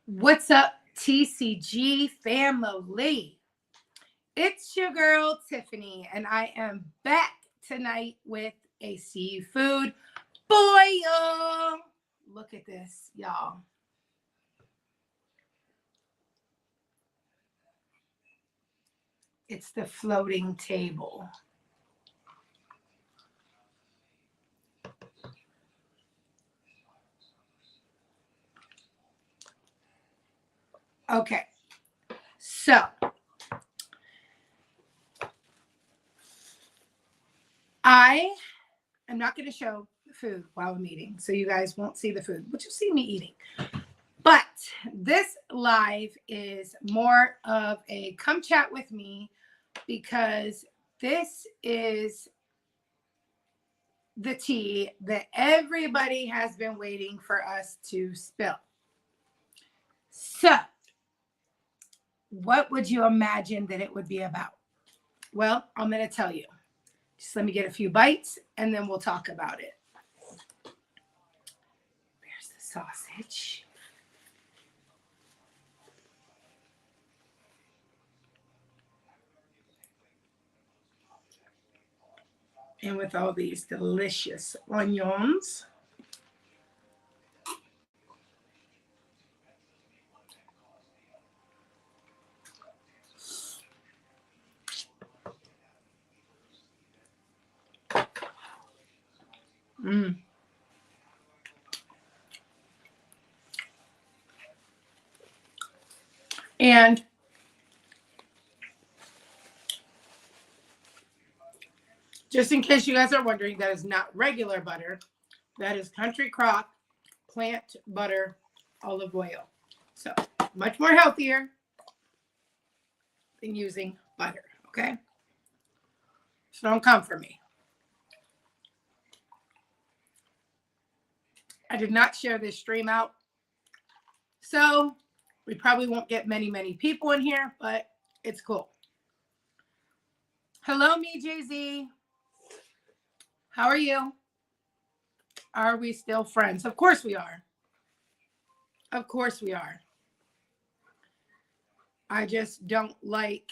What's up, TCG family? It's your girl, Tiffany, and I am back tonight with a seafood boil. Look at this, y'all. It's the floating table. Okay, so I am not going to show food while I'm eating, so you guys won't see the food, but you'll see me eating. But this live is more of a come chat with me because this is the tea that everybody has been waiting for us to spill. So, what would you imagine that it would be about? Well, I'm going to tell you. Just let me get a few bites and then we'll talk about it. There's the sausage. And with all these delicious onions. And just in case you guys are wondering, that is not regular butter. That is Country Crock plant butter olive oil. So much more healthier than using butter, okay? So don't come for me. I did not share this stream out. So we probably won't get many people in here, but it's cool. Hello, me, Jay-Z. How are you? Are we still friends? Of course we are. Of course we are. I just don't like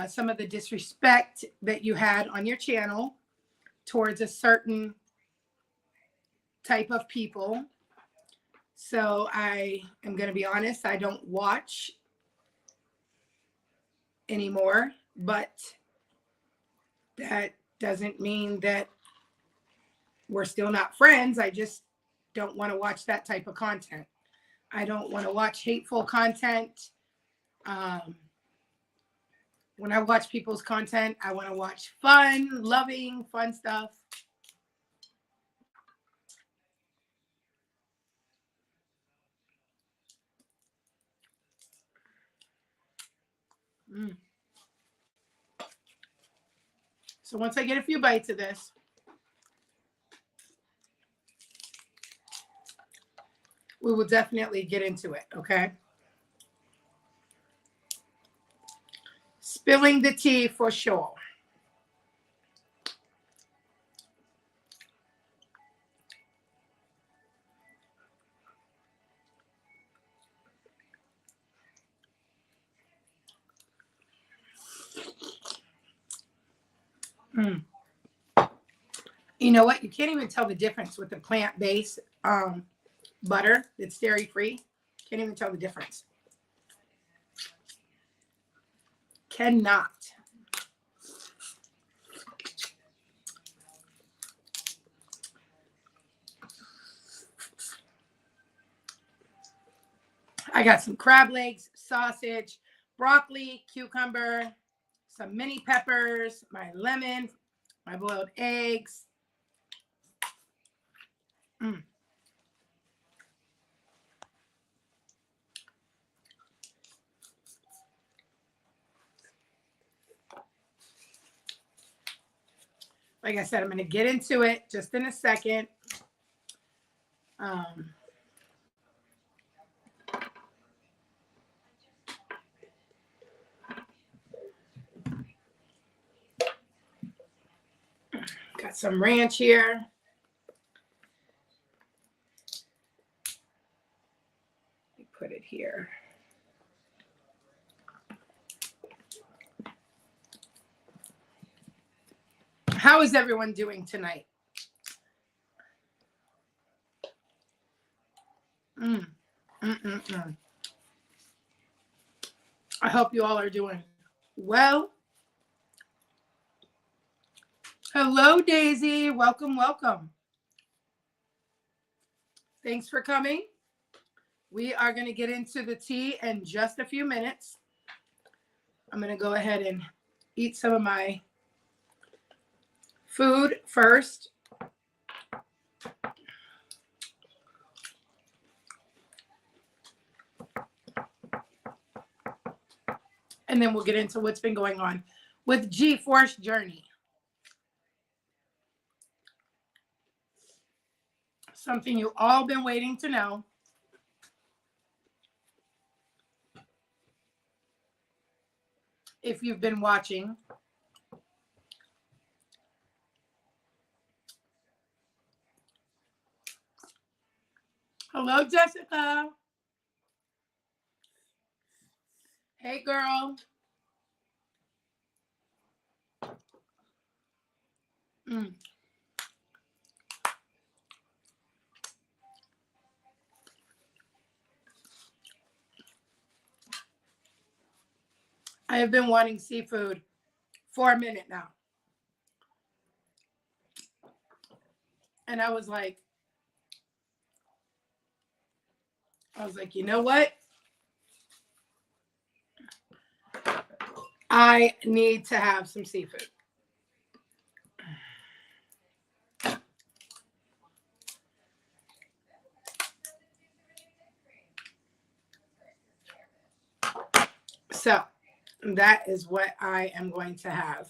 some of the disrespect that you had on your channel towards a certain type of people. So I am going to be honest, I don't watch anymore, but that doesn't mean that we're still not friends. I just don't want to watch that type of content. I don't want to watch hateful content. When I watch people's content, I want to watch fun, loving, fun stuff. So once I get a few bites of this, we will definitely get into it, okay? Spilling the tea for sure. You know what? You can't even tell the difference with the plant-based butter that's dairy-free. Can't even tell the difference. Cannot. I got some crab legs, sausage, broccoli, cucumber, some mini peppers, my lemon, my boiled eggs. Like I said, I'm going to get into it just in a second. Got some ranch here. put it here. How is everyone doing tonight? I hope you all are doing well. Hello, Daisy. Welcome, welcome. Thanks for coming. We are going to get into the tea in just a few minutes. I'm going to go ahead and eat some of my food first. And then we'll get into what's been going on with Forcejourney. Something you all been waiting to know. If you've been watching. Hello, Jessica. Hey, girl. I have been wanting seafood for a minute now. And I was like, you know what? I need to have some seafood. So that is what I am going to have.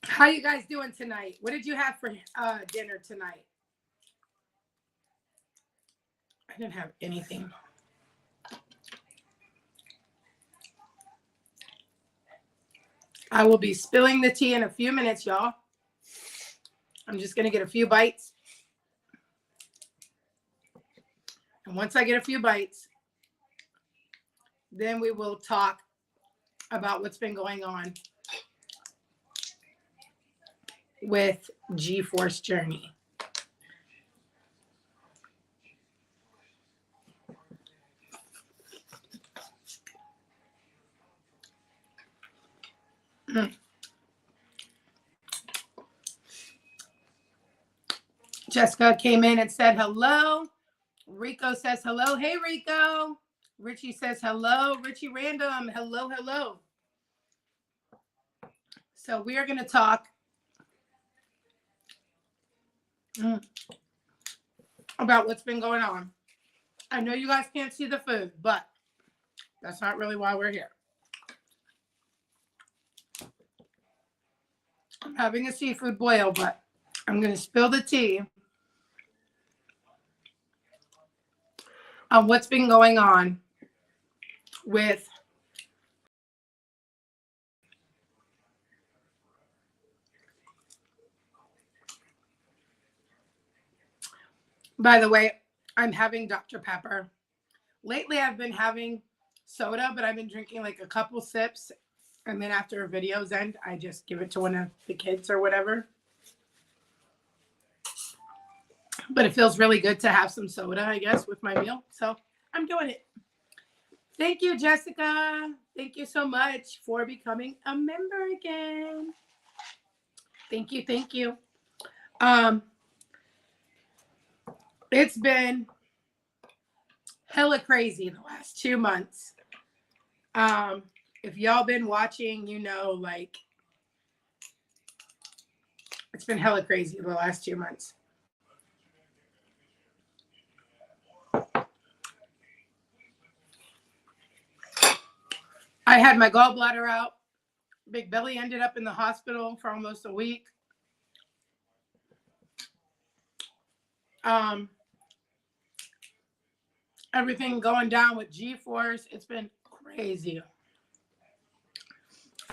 How you guys doing tonight? What did you have for dinner tonight? I didn't have anything. I will be spilling the tea in a few minutes, y'all. I'm just going to get a few bites. And once I get a few bites, then we will talk about what's been going on with Forcejourney. Jessica came in and said hello. Rico says hello. Hey, Rico. Richie says hello. Richie Random. Hello, hello. So we are going to talk about what's been going on. I know you guys can't see the food, but that's not really why we're here. I'm having a seafood boil, but I'm going to spill the tea on what's been going on with by the way, I'm having Dr. Pepper. Lately, I've been having soda, but I've been drinking like a couple sips. And then after videos end, I just give it to one of the kids or whatever. But it feels really good to have some soda, I guess, with my meal. So I'm doing it. Thank you, Jessica. Thank you so much for becoming a member again. Thank you. Thank you. It's been hella crazy the last 2 months. If y'all been watching, you know, like, it's been hella crazy the last 2 months. I had my gallbladder out. Big Belly ended up in the hospital for almost a week. Everything going down with G-Force. It's been crazy.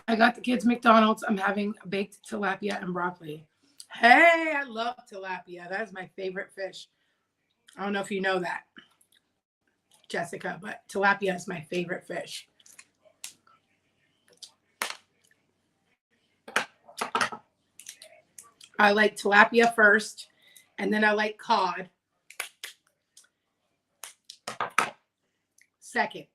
I got the kids McDonald's. I'm having baked tilapia and broccoli. Hey, I love tilapia. That is my favorite fish. I don't know if you know that, Jessica, but tilapia is my favorite fish. I like tilapia first, and then I like cod second.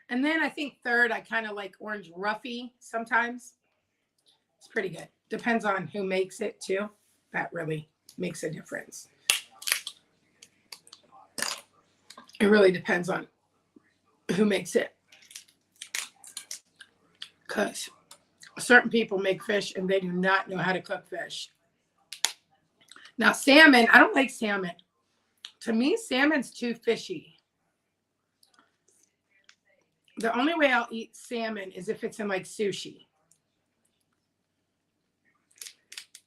And then I think third, I kind of like orange roughy sometimes. It's pretty good. Depends on who makes it too. That really makes a difference. It really depends on who makes it. Because certain people make fish and they do not know how to cook fish. Now, salmon, I don't like salmon. To me, salmon's too fishy. The only way I'll eat salmon is if it's in like sushi.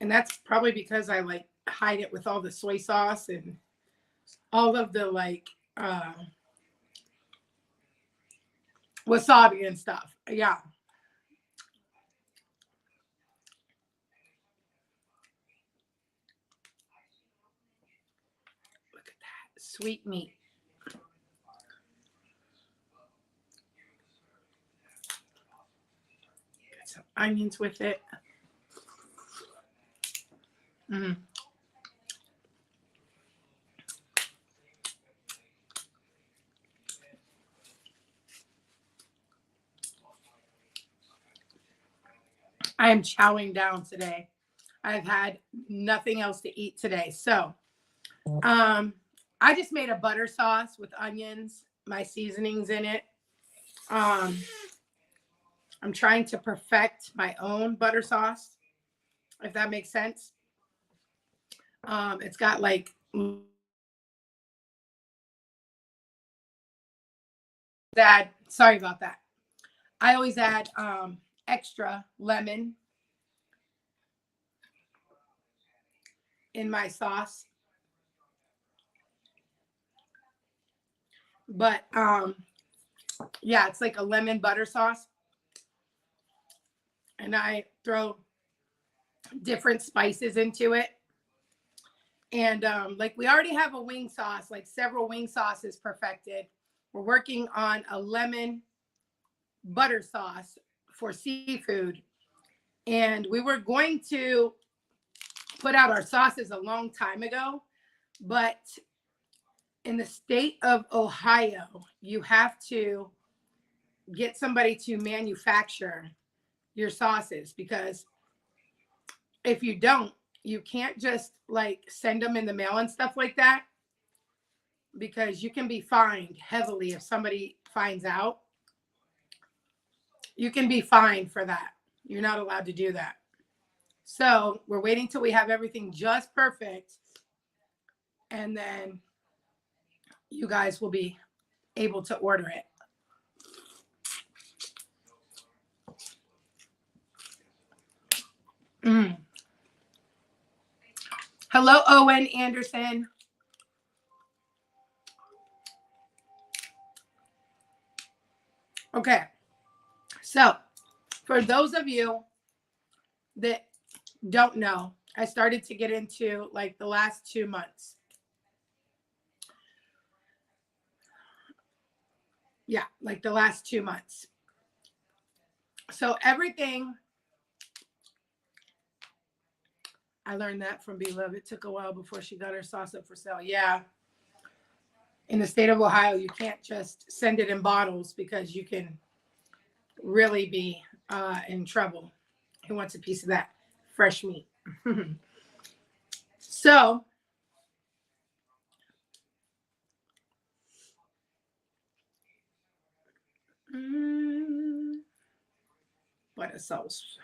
And that's probably because I like hide it with all the soy sauce and all of the like wasabi and stuff. Yeah. Look at that. Sweet meat. Got some onions with it. Mm. I am chowing down today. I've had nothing else to eat today. So I just made a butter sauce with onions, my seasonings in it. I'm trying to perfect my own butter sauce, if that makes sense. It's got like that. Sorry about that. I always add extra lemon in my sauce. But yeah, it's like a lemon butter sauce. And I throw different spices into it. And like we already have a wing sauce, like several wing sauces perfected. We're working on a lemon butter sauce for seafood. And we were going to put out our sauces a long time ago, but in the state of Ohio, you have to get somebody to manufacture your sauces, because if you don't, you can't just like send them in the mail and stuff like that, because you can be fined heavily if somebody finds out. You can be fined for that. You're not allowed to do that. So we're waiting till we have everything just perfect, and then you guys will be able to order it. Mm. Hello, Owen Anderson. Okay. So for those of you that don't know, I started to get into like the last 2 months. Yeah, like the last 2 months. So everything, I learned that from Beloved. It took a while before she got her sauce up for sale. Yeah. In the state of Ohio, you can't just send it in bottles, because you can really be in trouble. Who wants a piece of that fresh meat? So butter sauce.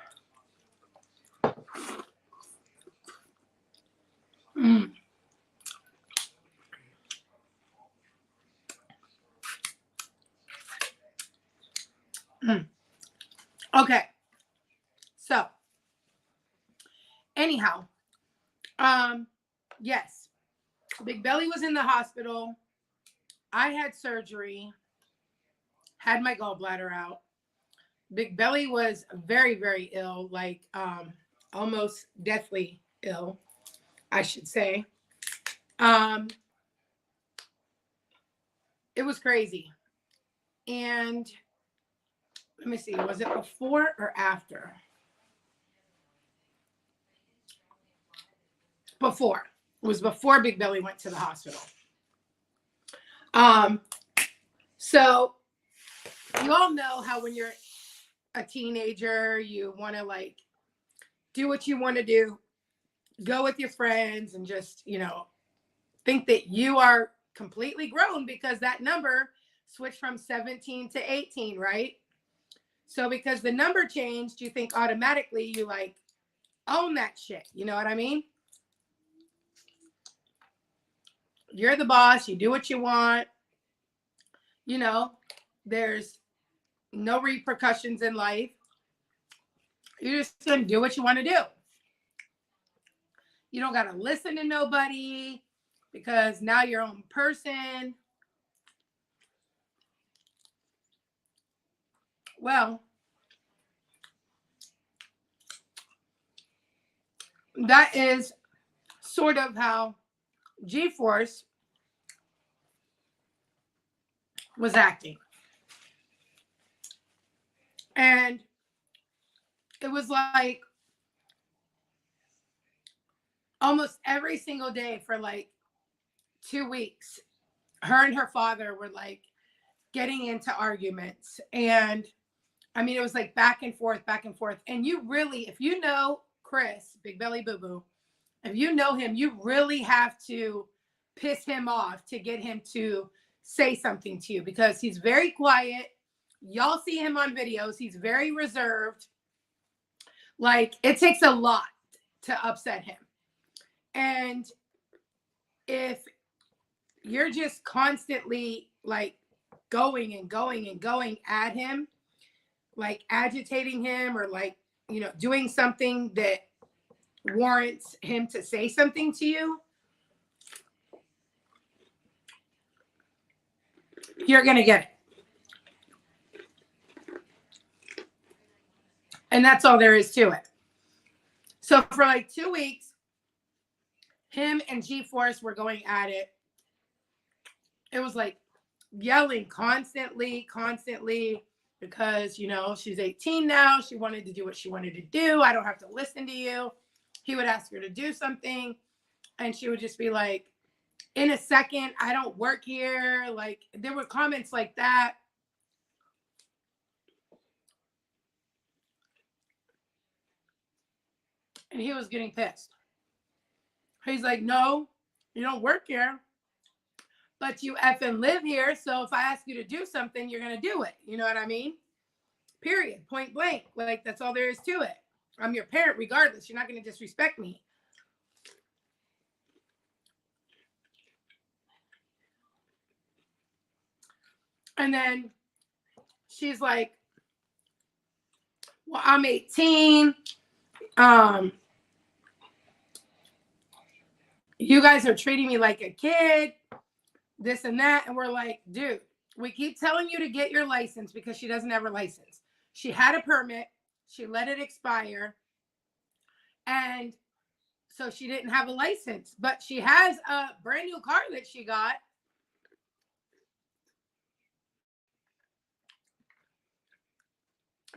Mm. Mm. Okay. So anyhow, yes, Big Belly was in the hospital. I had surgery, had my gallbladder out. Big Belly was very, very ill, like almost deathly ill, I should say. It was crazy. And let me see, was it before or after? Before. It was before Big Billy went to the hospital. So you all know how when you're a teenager, you want to like do what you want to do, go with your friends, and just, think that you are completely grown because that number switched from 17 to 18, right? So because the number changed, you think automatically you like own that shit. You know what I mean? You're the boss. You do what you want. There's no repercussions in life. You're just going to do what you want to do. You don't got to listen to nobody because now you're your own person. Well, that is sort of how G-Force was acting. And it was like almost every single day for like 2 weeks, her and her father were like getting into arguments. And I mean, it was like back and forth, back and forth. And you really, if you know Chris, Big Belly Boo Boo, if you know him, you really have to piss him off to get him to say something to you because he's very quiet. Y'all see him on videos. He's very reserved. Like, it takes a lot to upset him. And if you're just constantly like going and going and going at him, like agitating him or like, doing something that warrants him to say something to you, you're going to get it. And that's all there is to it. So for like 2 weeks, him and G-Force were going at it. It was like yelling constantly, because, she's 18 now. She wanted to do what she wanted to do. I don't have to listen to you. He would ask her to do something, and she would just be like, in a second, I don't work here. Like, there were comments like that. And he was getting pissed. He's like, no, you don't work here, but you effing live here. So if I ask you to do something, you're going to do it. You know what I mean? Period. Point blank. Like, that's all there is to it. I'm your parent regardless. You're not going to disrespect me. And then she's like, well, I'm 18. You guys are treating me like a kid, this and that. And we're like, dude, we keep telling you to get your license because she doesn't have her license. She had a permit. She let it expire. And so she didn't have a license, but she has a brand new car that she got.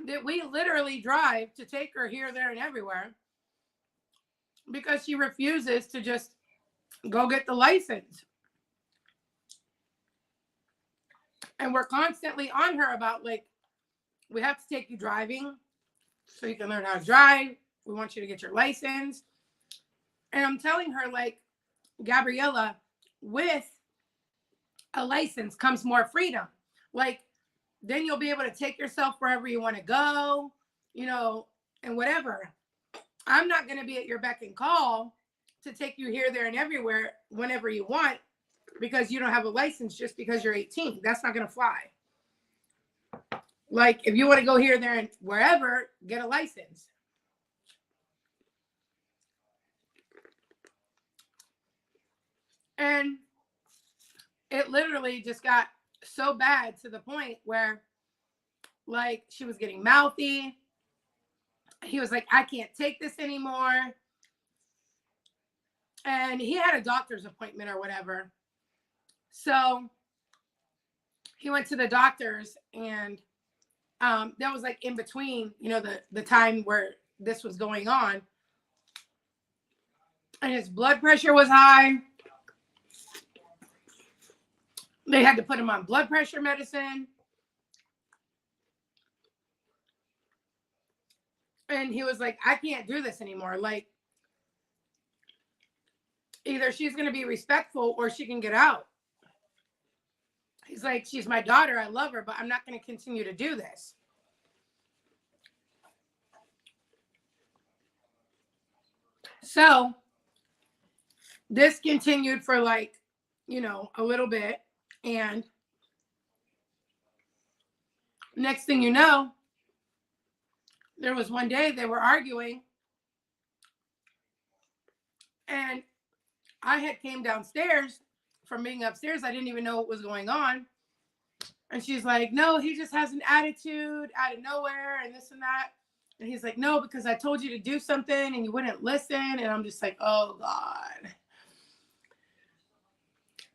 That we literally drive to take her here, there, and everywhere because she refuses to just go get the license. And we're constantly on her about, like, we have to take you driving so you can learn how to drive. We want you to get your license. And I'm telling her, like, Gabriella, with a license comes more freedom. Like, then you'll be able to take yourself wherever you want to go, and whatever. I'm not going to be at your beck and call to take you here, there, and everywhere whenever you want because you don't have a license just because you're 18. That's not going to fly. Like, if you want to go here, there, and wherever, get a license. And it literally just got so bad to the point where, like, she was getting mouthy. He was like, I can't take this anymore. And he had a doctor's appointment or whatever. So he went to the doctor's, and that was like in between, the time where this was going on. And his blood pressure was high. They had to put him on blood pressure medicine. And he was like, I can't do this anymore. Like, either she's going to be respectful or she can get out. He's like, she's my daughter. I love her, but I'm not going to continue to do this. So this continued for like, a little bit. And next thing you know, there was one day they were arguing. And I had came downstairs from being upstairs. I didn't even know what was going on. And she's like, no, he just has an attitude out of nowhere and this and that. And he's like, no, because I told you to do something and you wouldn't listen. And I'm just like, oh, God.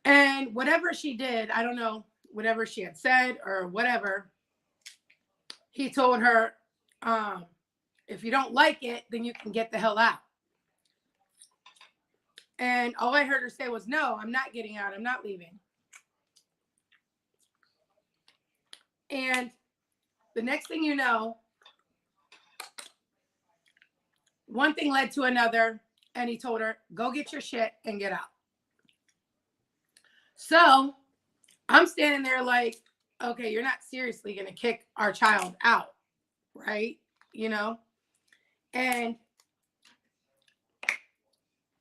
And whatever she did, I don't know, whatever she had said or whatever, he told her, if you don't like it, then you can get the hell out. And all I heard her say was, no, I'm not getting out. I'm not leaving. And the next thing you know, one thing led to another, and he told her, go get your shit and get out. So I'm standing there like, okay, you're not seriously going to kick our child out, right? And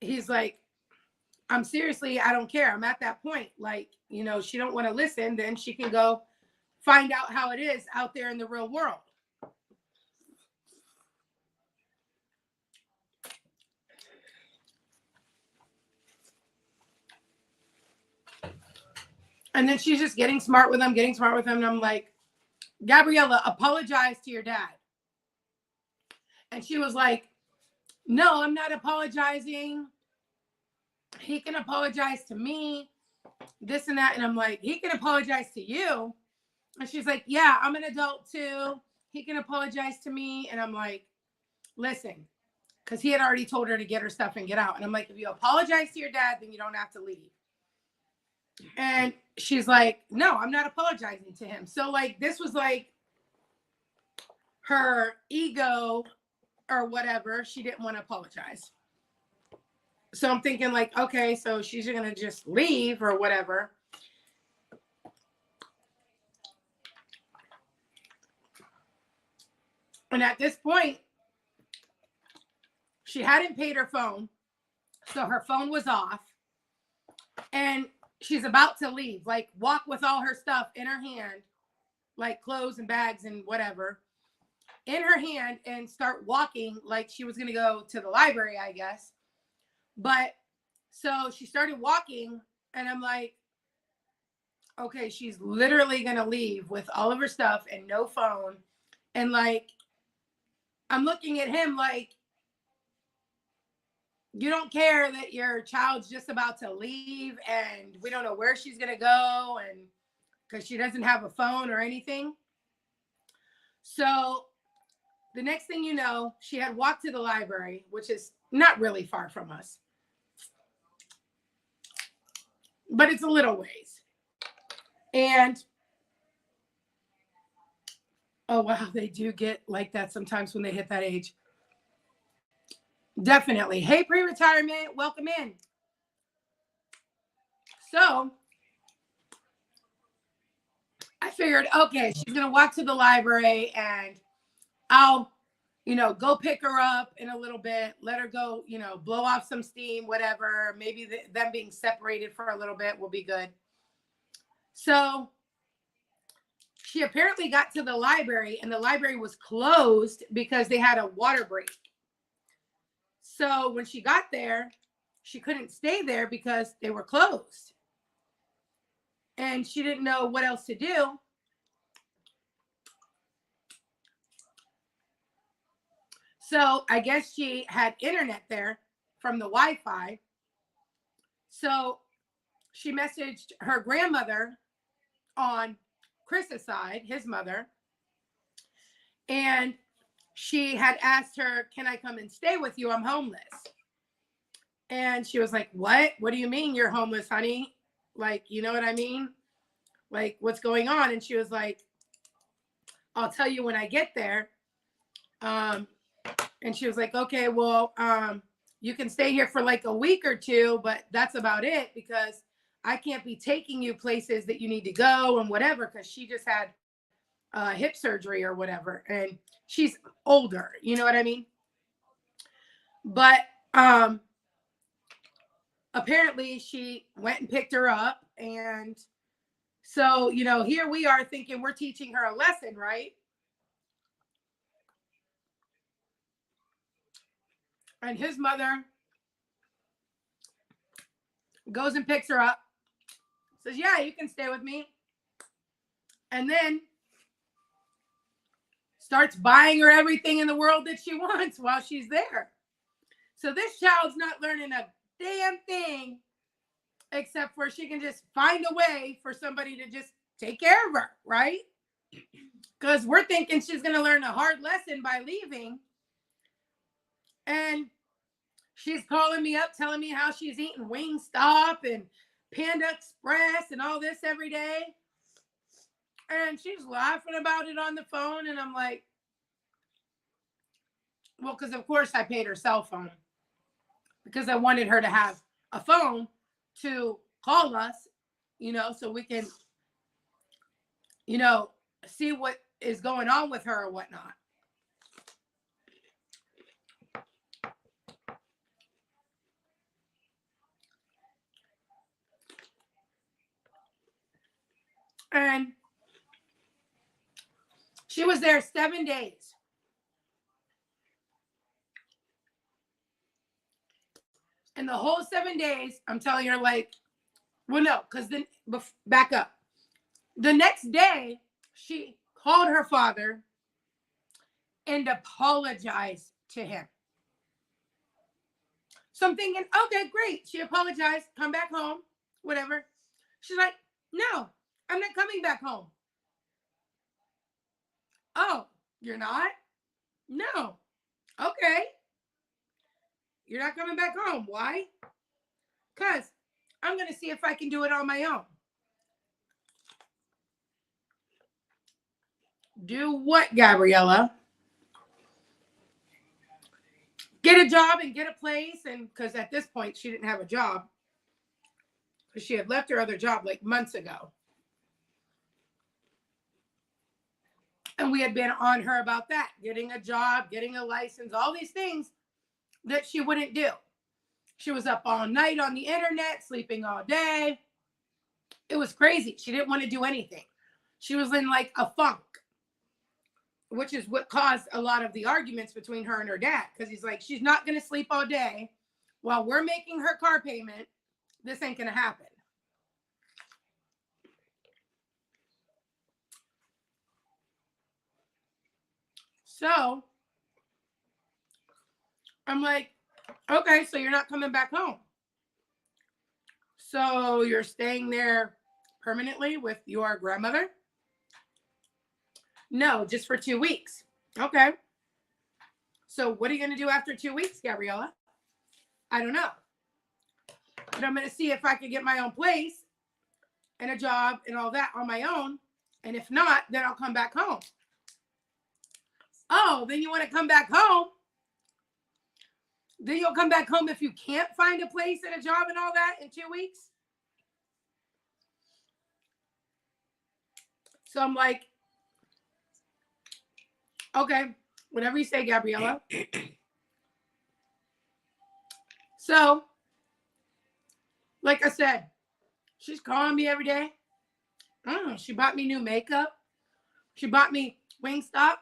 he's like, I don't care. I'm at that point. Like, she don't want to listen, then she can go find out how it is out there in the real world. And then she's just getting smart with him. And I'm like, Gabriella, apologize to your dad. And she was like, no, I'm not apologizing. He can apologize to me, this and that. And I'm like, he can apologize to you. And she's like, yeah, I'm an adult too. He can apologize to me. And I'm like, listen, because he had already told her to get her stuff and get out. And I'm like, if you apologize to your dad, then you don't have to leave. And she's like, no, I'm not apologizing to him. So like, this was like her ego or whatever. She didn't want to apologize. So I'm thinking like, okay, so she's going to just leave or whatever. And at this point, she hadn't paid her phone. So her phone was off. And she's about to leave, like walk with all her stuff in her hand, like clothes and bags and whatever, in her hand, and start walking like she was going to go to the library, I guess. But so she started walking, and I'm like, okay, she's literally going to leave with all of her stuff and no phone. And like, I'm looking at him like, you don't care that your child's just about to leave and we don't know where she's going to go, and because she doesn't have a phone or anything. So the next thing you know, she had walked to the library, which is not really far from us, but it's a little ways. And oh, wow, they do get like that sometimes when they hit that age. Definitely. Hey, pre-retirement, welcome in. So I figured, okay, she's going to walk to the library and I'll, go pick her up in a little bit, let her go, blow off some steam, whatever. Maybe them being separated for a little bit will be good. So she apparently got to the library and the library was closed because they had a water break. So when she got there, she couldn't stay there because they were closed. And she didn't know what else to do. So I guess she had internet there from the Wi-Fi. So she messaged her grandmother on Chris's side, his mother, and she had asked her, can I come and stay with you? I'm homeless. And she was like, what? What do you mean you're homeless, honey? Like, you know what I mean? Like, what's going on? And she was like, I'll tell you when I get there. And she was like, okay, well, you can stay here for like a week or two, but that's about it, because I can't be taking you places that you need to go and whatever, because she just had hip surgery or whatever. And she's older, you know what I mean? But apparently she went and picked her up. And so, you know, here we are thinking we're teaching her a lesson, right? And his mother goes and picks her up, says, yeah, you can stay with me. And then starts buying her everything in the world that she wants while she's there. So this child's not learning a damn thing, except for she can just find a way for somebody to just take care of her, right? Because we're thinking she's going to learn a hard lesson by leaving. And she's calling me up, telling me how she's eating Wingstop and Panda Express and all this every day. And she's laughing about it on the phone. And I'm like, well, because of course I paid her cell phone, because I wanted her to have a phone to call us, you know, so we can, you know, see what is going on with her or whatnot. And she was there 7 days. And the whole 7 days, I'm telling her, like, well, no, because then back up. The next day, she called her father and apologized to him. So I'm thinking, okay, great. She apologized, come back home, whatever. She's like, no, I'm not coming back home. Oh, you're not? No. Okay. You're not coming back home. Why? Because I'm going to see if I can do it on my own. Do what, Gabriella? Get a job and get a place. And because at this point, she didn't have a job, because she had left her other job like months ago. And we had been on her about that, getting a job, getting a license, all these things that she wouldn't do. She was up all night on the internet, sleeping all day. It was crazy. She didn't want to do anything. She was in like a funk, which is what caused a lot of the arguments between her and her dad, because he's like, she's not going to sleep all day while we're making her car payment. This ain't going to happen. So I'm like, okay, so you're not coming back home. So you're staying there permanently with your grandmother? No, just for 2 weeks. Okay. So what are you going to do after 2 weeks, Gabriella? I don't know. But I'm going to see if I can get my own place and a job and all that on my own. And if not, then I'll come back home. Oh, then you want to come back home? Then you'll come back home if you can't find a place and a job and all that in 2 weeks? So I'm like, okay, whatever you say, Gabriella. So, like I said, she's calling me every day. She bought me new makeup. She bought me Wingstop.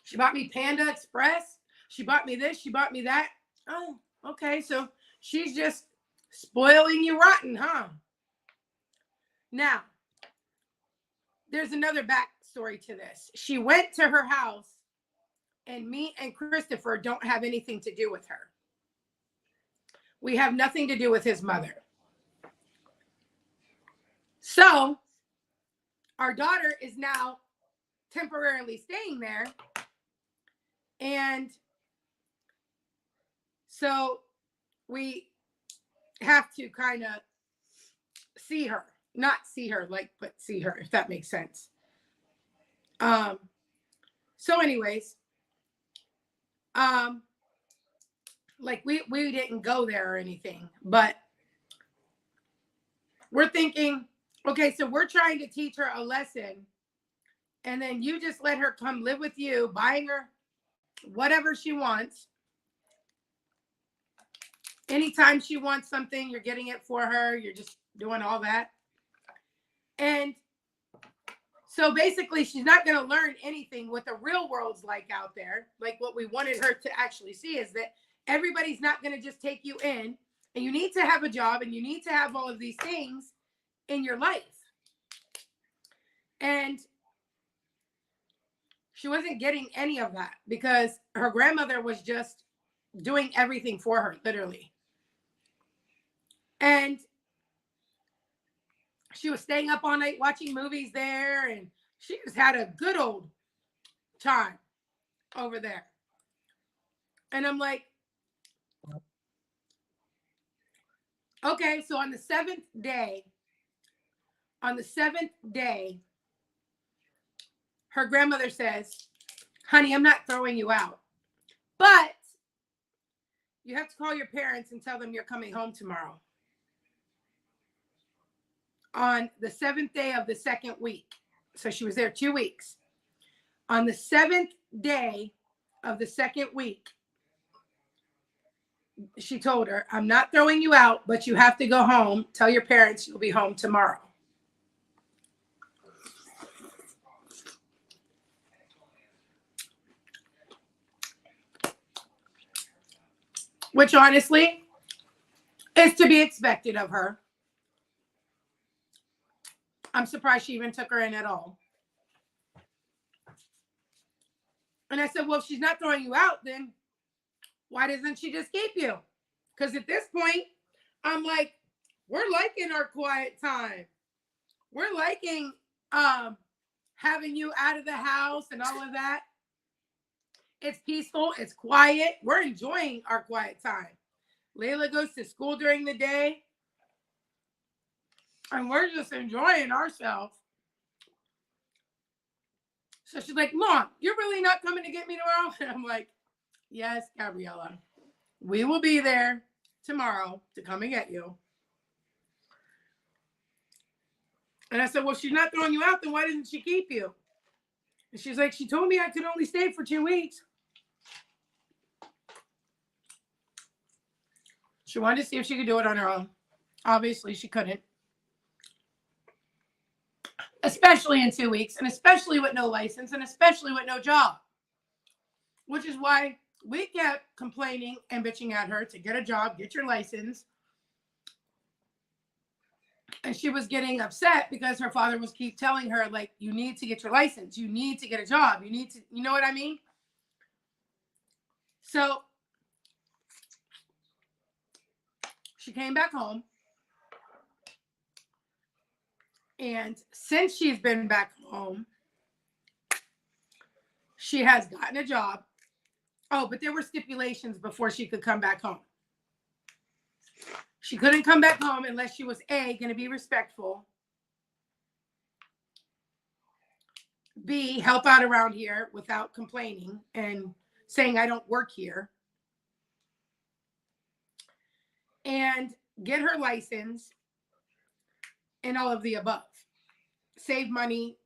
She bought me Panda Express. She bought me this. She bought me that. Oh, okay. So she's just spoiling you rotten, huh? Now, there's another backstory to this. She went to her house, and me and Christopher don't have anything to do with her. We have nothing to do with his mother. So our daughter is now temporarily staying there. And so we have to kind of see her, not see her like, but see her, if that makes sense. So anyways, like we didn't go there or anything, but we're thinking, okay, so we're trying to teach her a lesson, and then you just let her come live with you, buying her whatever she wants. Anytime she wants something, you're getting it for her. You're just doing all that. And so basically, she's not going to learn anything what the real world's like out there. Like what we wanted her to actually see is that everybody's not going to just take you in, and you need to have a job, and you need to have all of these things in your life. And she wasn't getting any of that because her grandmother was just doing everything for her, literally. And she was staying up all night watching movies there, and she just had a good old time over there. And I'm like, okay, so on the seventh day, her grandmother says, honey, I'm not throwing you out, but you have to call your parents and tell them you're coming home tomorrow. On the 7th day of the 2nd week. So she was there 2 weeks. On the 7th day of the 2nd week, she told her, I'm not throwing you out, but you have to go home. Tell your parents you'll be home tomorrow. Which honestly is to be expected of her. I'm surprised she even took her in at all. And I said, well, if she's not throwing you out, then why doesn't she just keep you? Because at this point, I'm like, we're liking our quiet time. We're liking having you out of the house and all of that. It's peaceful. It's quiet. We're enjoying our quiet time. Layla goes to school during the day. And we're just enjoying ourselves. So she's like, Mom, you're really not coming to get me tomorrow? And I'm like, yes, Gabriella. We will be there tomorrow to come and get you. And I said, well, she's not throwing you out, then why doesn't she keep you? And she's like, she told me I could only stay for 2 weeks. She wanted to see if she could do it on her own. Obviously, she couldn't. Especially in 2 weeks, and especially with no license, and especially with no job. Which is why we kept complaining and bitching at her to get a job, get your license. And she was getting upset because her father was keep telling her, like, you need to get your license. You need to get a job. You need to, you know what I mean? So she came back home. And since she's been back home, she has gotten a job. Oh, but there were stipulations before she could come back home. She couldn't come back home unless she was A, going to be respectful, B, help out around here without complaining and saying I don't work here, and get her license and all of the above. Save money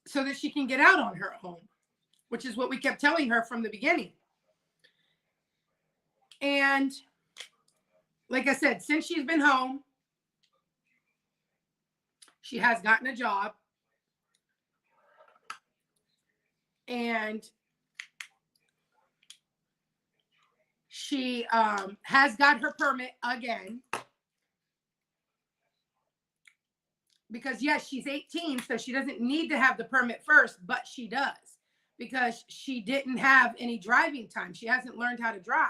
so that she can get out on her own, which is what we kept telling her from the beginning. And like I said, since she's been home, she has gotten a job. And she has got her permit again. Because, yes, she's 18, so she doesn't need to have the permit first, but she does. Because she didn't have any driving time. She hasn't learned how to drive.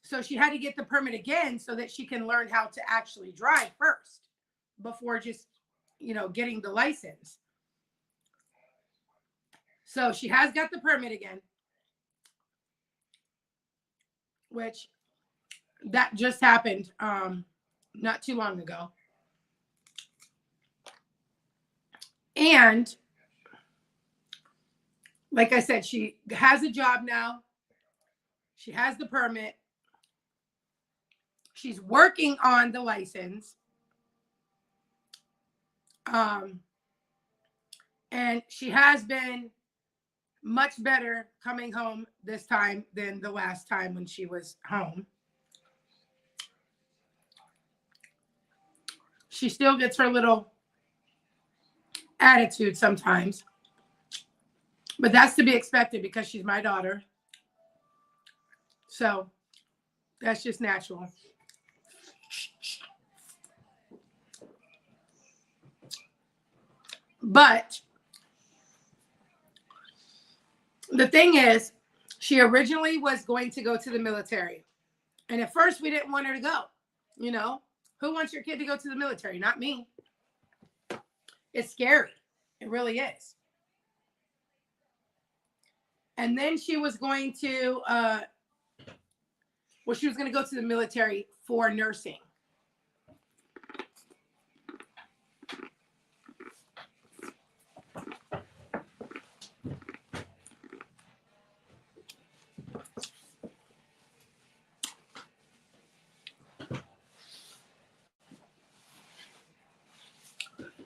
So she had to get the permit again so that she can learn how to actually drive first. before just, getting the license. So she has got the permit again, which that just happened not too long ago. And like I said, she has a job now. She has the permit. She's working on the license. And she has been much better coming home this time than the last time when she was home. She still gets her little attitude sometimes, but that's to be expected because she's my daughter. So that's just natural. But the thing is, she originally was going to go to the military. And at first we didn't want her to go. Who wants your kid to go to the military? Not me. It's scary. It really is. And then she was going to, she was going to go to the military for nursing.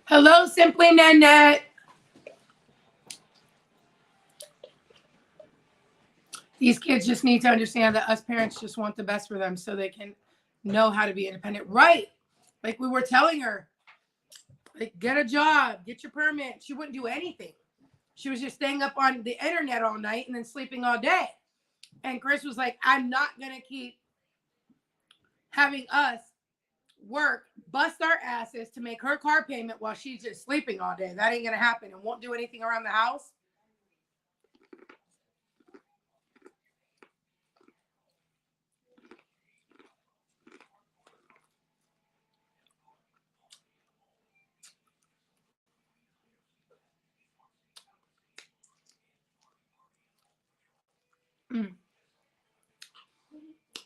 Hello, Simply Nanette. These kids just need to understand that us parents just want the best for them so they can know how to be independent. Right. Like we were telling her, like, get a job, get your permit. She wouldn't do anything. She was just staying up on the internet all night and then sleeping all day. And Chris was like, I'm not going to keep having us work, bust our asses to make her car payment while she's just sleeping all day. That ain't going to happen and won't do anything around the house.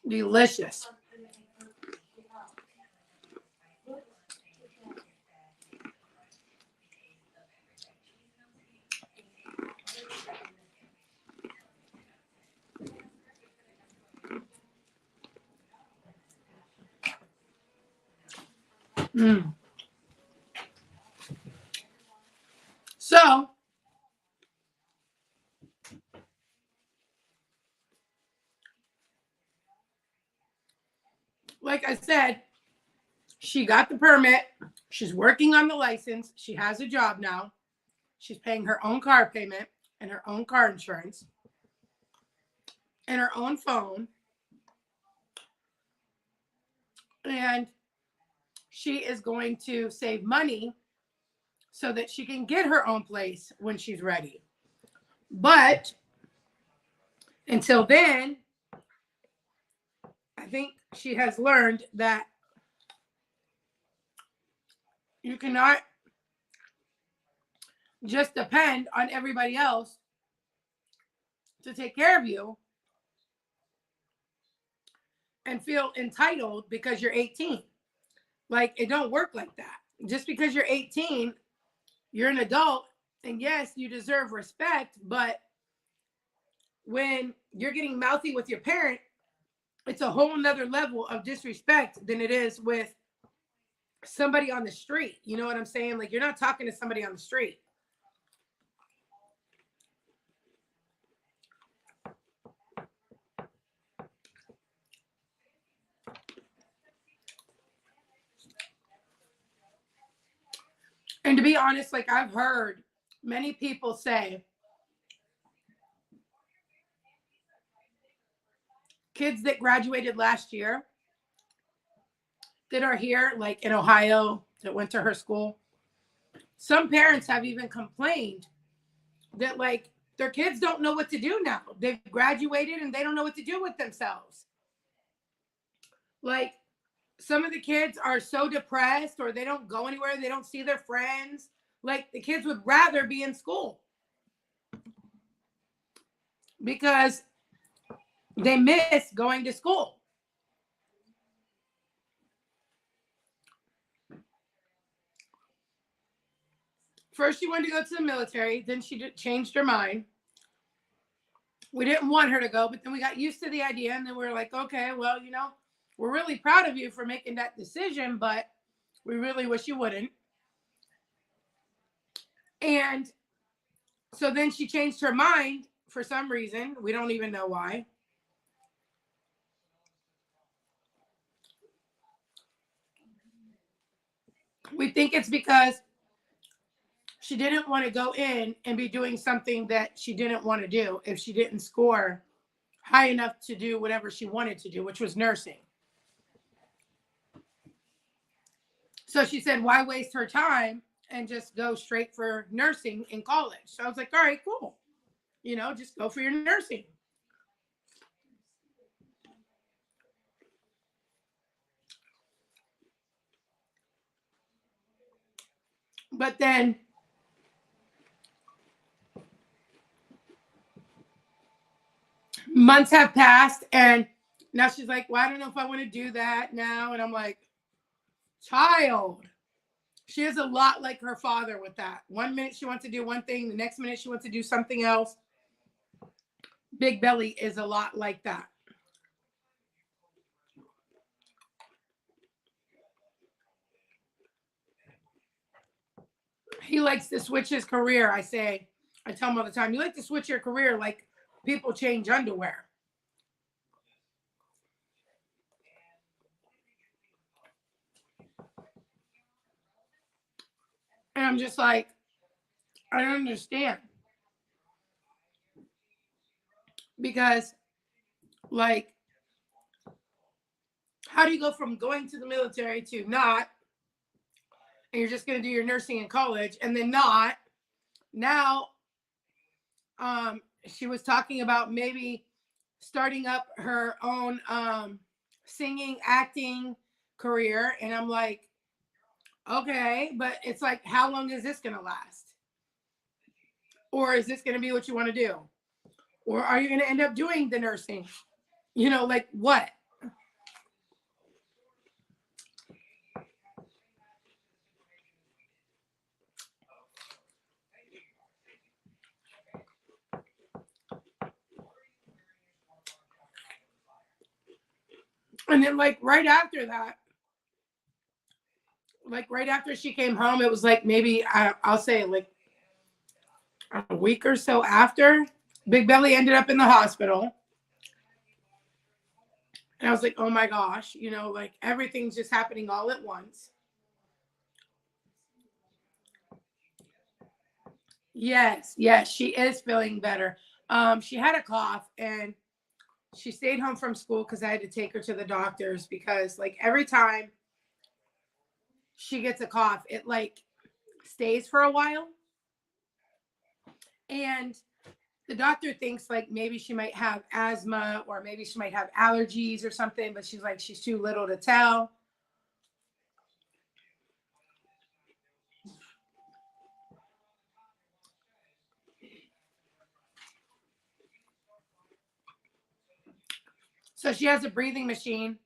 Delicious. So, like I said, she got the permit. She's working on the license. She has a job now. She's paying her own car payment and her own car insurance and her own phone. And she is going to save money so that she can get her own place when she's ready. But until then, I think she has learned that you cannot just depend on everybody else to take care of you and feel entitled because you're 18. Like, it don't work like that. Just because you're 18, you're an adult, and yes, you deserve respect, but when you're getting mouthy with your parent, it's a whole nother level of disrespect than it is with somebody on the street. You know what I'm saying? Like, you're not talking to somebody on the street. And to be honest, like, I've heard many people say, kids that graduated last year that are here, like in Ohio, that went to her school, some parents have even complained that, like, their kids don't know what to do now. They've graduated and they don't know what to do with themselves. Like, some of the kids are so depressed, or they don't go anywhere, they don't see their friends. Like, the kids would rather be in school because they miss going to school. First, she wanted to go to the military. Then she changed her mind. We didn't want her to go, but then we got used to the idea. And then we were like, okay, well, we're really proud of you for making that decision, but we really wish you wouldn't. And so then she changed her mind for some reason. We don't even know why. We think it's because she didn't want to go in and be doing something that she didn't want to do if she didn't score high enough to do whatever she wanted to do, which was nursing. So she said, why waste her time and just go straight for nursing in college? So I was like, all right, cool. Just go for your nursing. But then months have passed, and now she's like, well, I don't know if I want to do that now. And I'm like, child, she is a lot like her father with that. 1 minute she wants to do one thing, the next minute she wants to do something else. Big Belly is a lot like that. He likes to switch his career. I tell him all the time, you like to switch your career like people change underwear. And I'm just like, I don't understand. Because, like, how do you go from going to the military to not, and you're just going to do your nursing in college, and then not? Now, she was talking about maybe starting up her own singing, acting career. And I'm like, okay, but it's like, how long is this going to last? Or is this going to be what you want to do? Or are you going to end up doing the nursing? Like what? And then, like, right after that, like right after she came home, it was like maybe I'll say like a week or so after, Big Belly ended up in the hospital. And I was like, oh my gosh, like everything's just happening all at once. Yes, yes, she is feeling better. She had a cough, and she stayed home from school because I had to take her to the doctors, because like every time she gets a cough, it like stays for a while. And the doctor thinks like maybe she might have asthma, or maybe she might have allergies or something, but she's like, she's too little to tell. So she has a breathing machine,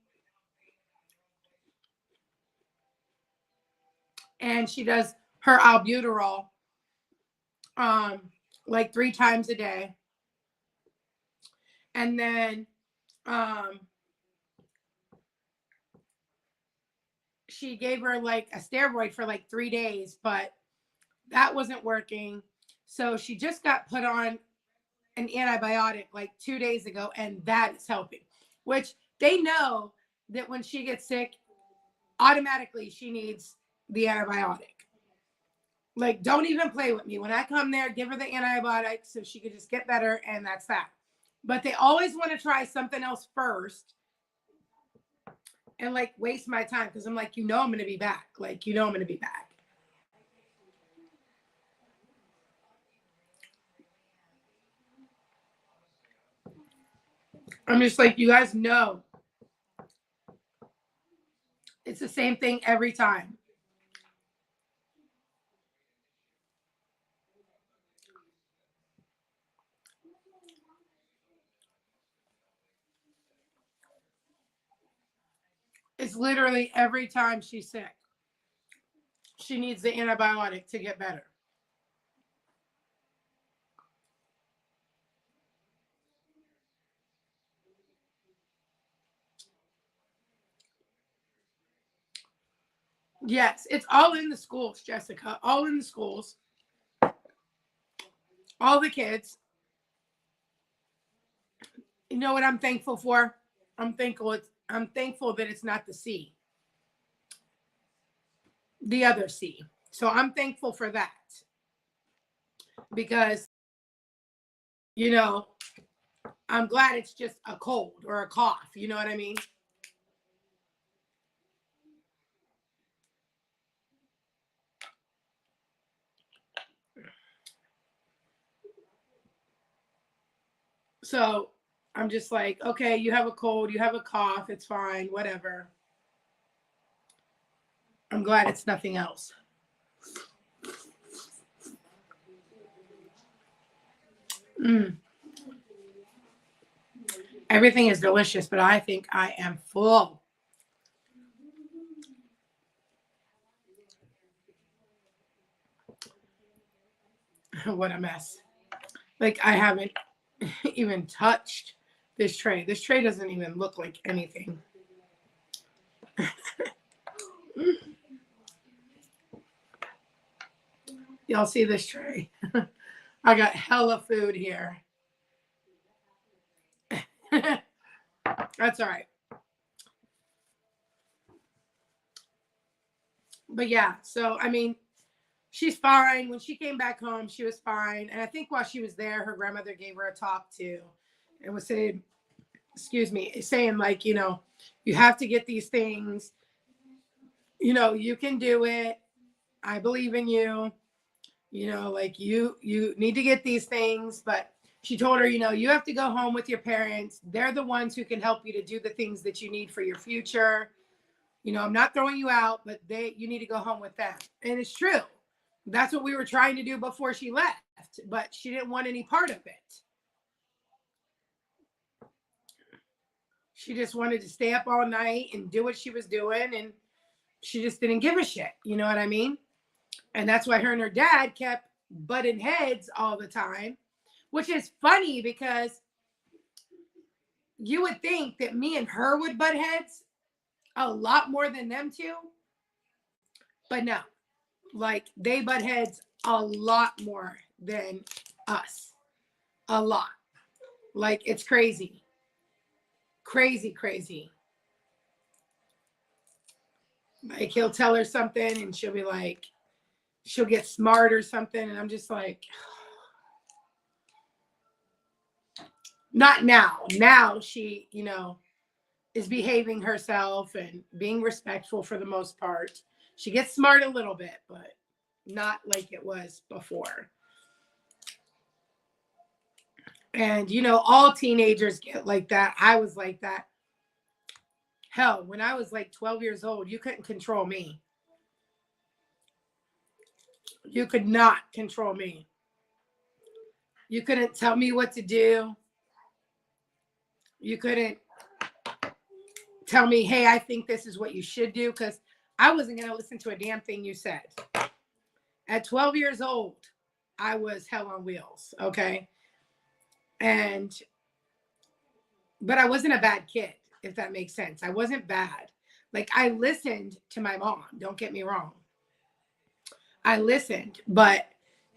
and she does her albuterol like 3 times a day. And then she gave her like a steroid for like 3 days, but that wasn't working. So she just got put on an antibiotic like 2 days ago, and that is helping. Which they know that when she gets sick, automatically she needs the antibiotic. Like, don't even play with me. When I come there, give her the antibiotic so she could just get better, and that's that. But they always want to try something else first and like waste my time, because I'm like, I'm going to be back. Like, I'm going to be back. I'm just like, you guys know It's the same thing every time. It's literally every time she's sick. She needs the antibiotic to get better. Yes, it's all in the schools, Jessica. All in the schools. All the kids. You know what I'm thankful for? I'm thankful that it's not the C. The other C. So I'm thankful for that. Because, you know, I'm glad it's just a cold or a cough. You know what I mean? So I'm just like, okay, you have a cold, you have a cough, it's fine, whatever. I'm glad it's nothing else. Everything is delicious, but I think I am full. What a mess. Like, I haven't even touched this tray. This tray doesn't even look like anything. Y'all see this tray? I got hella food here. That's all right. But yeah, so I mean, she's fine. When she came back home, she was fine. And I think while she was there, her grandmother gave her a talk too and was saying, excuse me, saying like, you know, you have to get these things, you know, you can do it. I believe in you. You know, like you need to get these things. But she told her, you know, you have to go home with your parents. They're the ones who can help you to do the things that you need for your future. You know, I'm not throwing you out, but you need to go home with them. And it's true. That's what we were trying to do before she left, but she didn't want any part of it. She just wanted to stay up all night and do what she was doing, and she just didn't give a shit. You know what I mean? And that's why her and her dad kept butting heads all the time, which is funny because you would think that me and her would butt heads a lot more than them two. But no, like they butt heads a lot more than us. A lot. Like it's crazy. Crazy, crazy. Like he'll tell her something and she'll be like, she'll get smart or something. And I'm just like, not now. Now she, you know, is behaving herself and being respectful for the most part. She gets smart a little bit, but not like it was before. And, you know, all teenagers get like that. I was like that. Hell, when I was like 12 years old, you couldn't control me. You could not control me. You couldn't tell me what to do. You couldn't tell me, hey, I think this is what you should do, because I wasn't going to listen to a damn thing you said. At 12 years old, I was hell on wheels, okay? But I wasn't a bad kid, if that makes sense. I wasn't bad. Like, I listened to my mom, don't get me wrong. I listened, but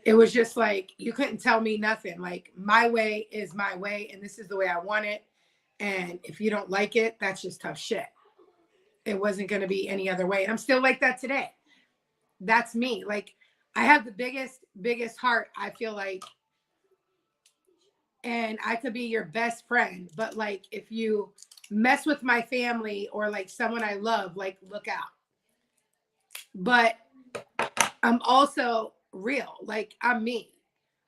it was just like, you couldn't tell me nothing. Like, my way is my way, and this is the way I want it. And if you don't like it, that's just tough shit. It wasn't going to be any other way. I'm still like that today. That's me. Like, I have the biggest heart, I feel like. And I could be your best friend. But, like, if you mess with my family or, like, someone I love, like, look out. But I'm also real. Like, I'm me.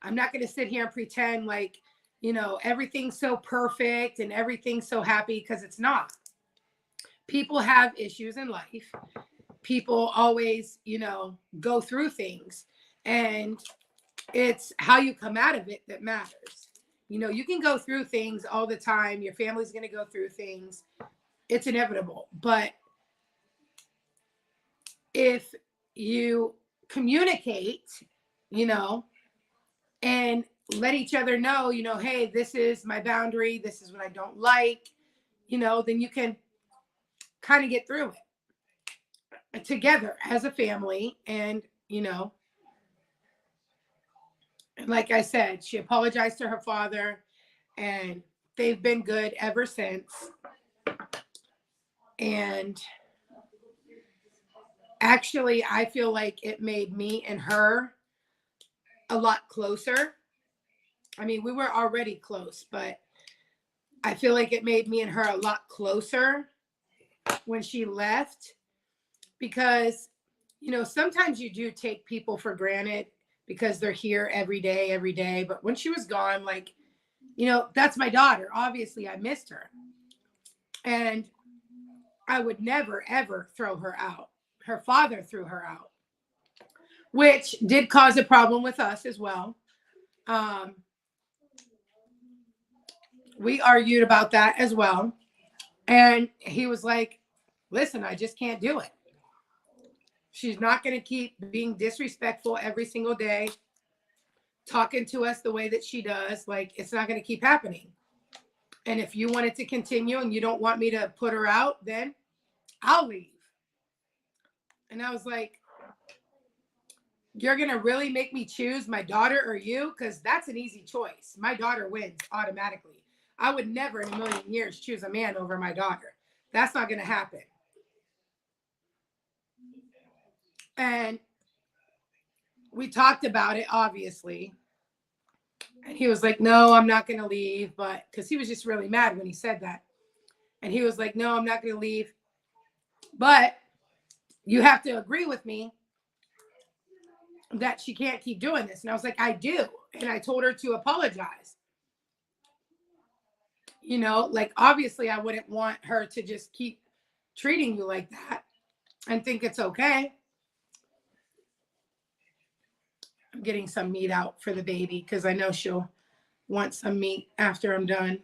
I'm not going to sit here and pretend like, you know, everything's so perfect and everything's so happy, because it's not. people have issues in life. People always, go through things, and it's how you come out of it that matters. You can go through things all the time. Your family's going to go through things. It's inevitable. But if you communicate, and let each other know, hey, this is my boundary. This is what I don't like, then you can kind of get through it together as a family. And, like I said, she apologized to her father, and they've been good ever since. And actually, I feel like it made me and her a lot closer. I mean, we were already close, but I feel like it made me and her a lot closer when she left, because, sometimes you do take people for granted because they're here every day. But when she was gone, like, that's my daughter. Obviously, I missed her. And I would never, ever throw her out. Her father threw her out, which did cause a problem with us as well. We argued about that as well. And he was like, listen, I just can't do it. She's not going to keep being disrespectful every single day, talking to us the way that she does. Like, it's not going to keep happening. And if you want it to continue and you don't want me to put her out, then I'll leave. And I was like, you're going to really make me choose my daughter or you? Because that's an easy choice. My daughter wins automatically. I would never in a million years choose a man over my daughter. That's not going to happen. And we talked about it, obviously. And he was like, no, I'm not going to leave. But because he was just really mad when he said that. And he was like, no, I'm not going to leave. But you have to agree with me that she can't keep doing this. And I was like, I do. And I told her to apologize. Like, obviously I wouldn't want her to just keep treating you like that and think it's okay. I'm getting some meat out for the baby because I know she'll want some meat after I'm done.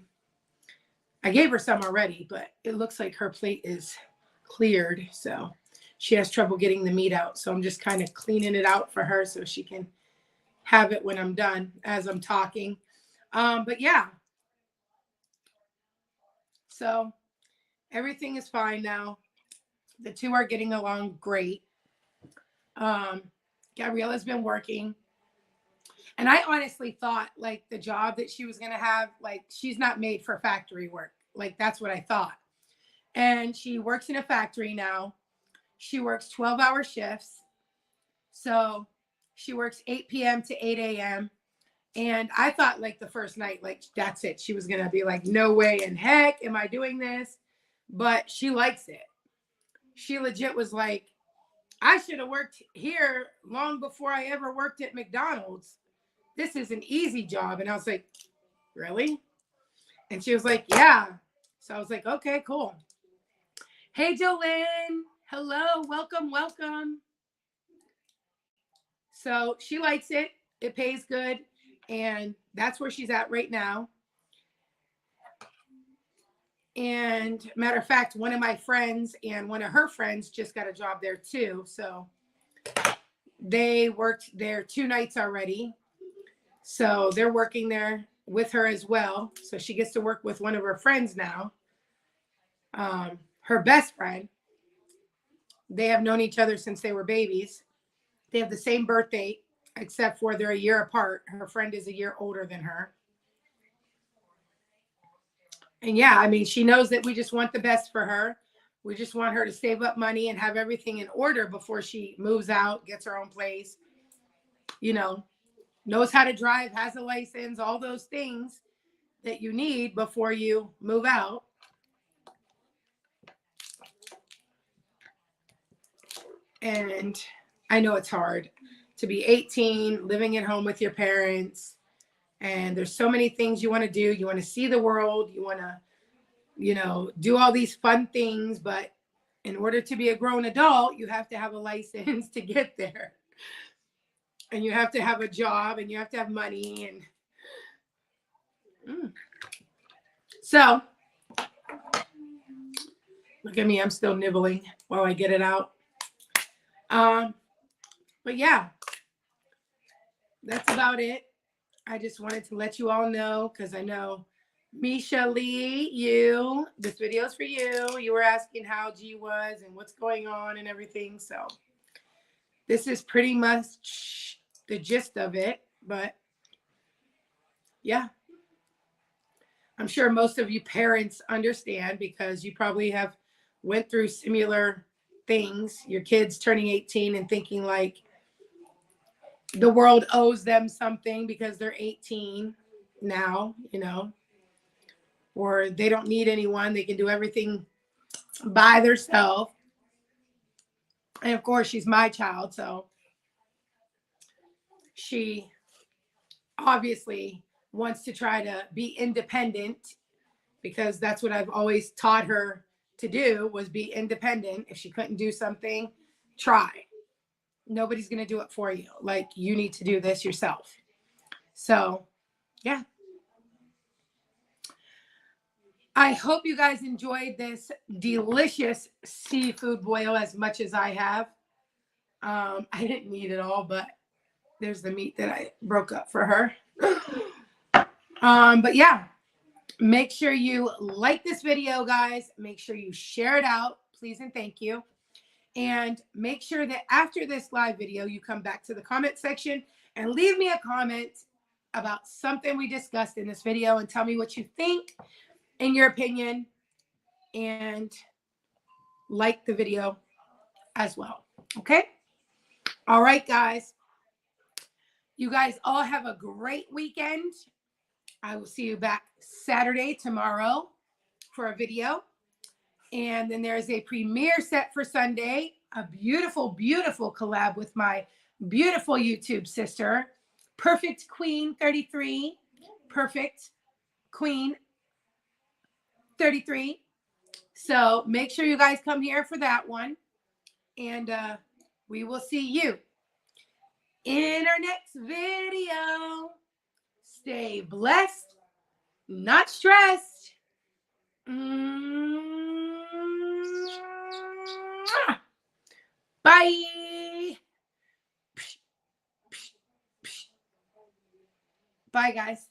I gave her some already, but it looks like her plate is cleared. So she has trouble getting the meat out. So I'm just kind of cleaning it out for her so she can have it when I'm done as I'm talking. But yeah. So everything is fine now. The two are getting along great. Gabriella's been working. And I honestly thought, like, the job that she was going to have, like, she's not made for factory work. Like, that's what I thought. And she works in a factory now. She works 12-hour shifts. So she works 8 p.m. to 8 a.m. And I thought, like, the first night, like, that's it. She was going to be like, no way in heck am I doing this. But she likes it. She legit was like, I should have worked here long before I ever worked at McDonald's. This is an easy job. And I was like, really? And she was like, yeah. So I was like, okay, cool. Hey, Jolene. Hello. Welcome. Welcome. So she likes it. It pays good. And that's where she's at right now. And matter of fact, one of my friends and one of her friends just got a job there too. So they worked there 2 nights already. So they're working there with her as well. So she gets to work with one of her friends now. Her best friend. They have known each other since they were babies. They have the same birthday, except for they're a year apart. Her friend is a year older than her. And yeah, I mean, she knows that we just want the best for her. We just want her to save up money and have everything in order before she moves out, gets her own place, knows how to drive, has a license, all those things that you need before you move out. And I know it's hard to be 18, living at home with your parents. And there's so many things you want to do. You want to see the world. You want to, do all these fun things. But in order to be a grown adult, you have to have a license to get there. And you have to have a job and you have to have money. And so, look at me, I'm still nibbling while I get it out. But yeah, that's about it. I just wanted to let you all know, because I know Misha Lee, this video is for you. You were asking how G was and what's going on and everything. So this is pretty much the gist of it. But yeah, I'm sure most of you parents understand, because you probably have went through similar things. Your kids turning 18 and thinking like the world owes them something because they're 18 now, or they don't need anyone. They can do everything by themselves. And of course, she's my child, so she obviously wants to try to be independent, because that's what I've always taught her to do, was be independent. If she couldn't do something, try. Nobody's going to do it for you. Like, you need to do this yourself. So, yeah. I hope you guys enjoyed this delicious seafood boil as much as I have. I didn't eat it all, but there's the meat that I broke up for her. But yeah, make sure you like this video, guys. Make sure you share it out, please and thank you. And make sure that after this live video, you come back to the comment section and leave me a comment about something we discussed in this video and tell me what you think, in your opinion, and like the video as well. Okay? All right, guys. You guys all have a great weekend. I will see you back Saturday, tomorrow, for a video. And then there's a premiere set for Sunday, a beautiful, beautiful collab with my beautiful YouTube sister, Perfect Queen 33. Perfect Queen 33. So make sure you guys come here for that one. And we will see you in our next video. Stay blessed, not stressed. Bye. Bye, guys.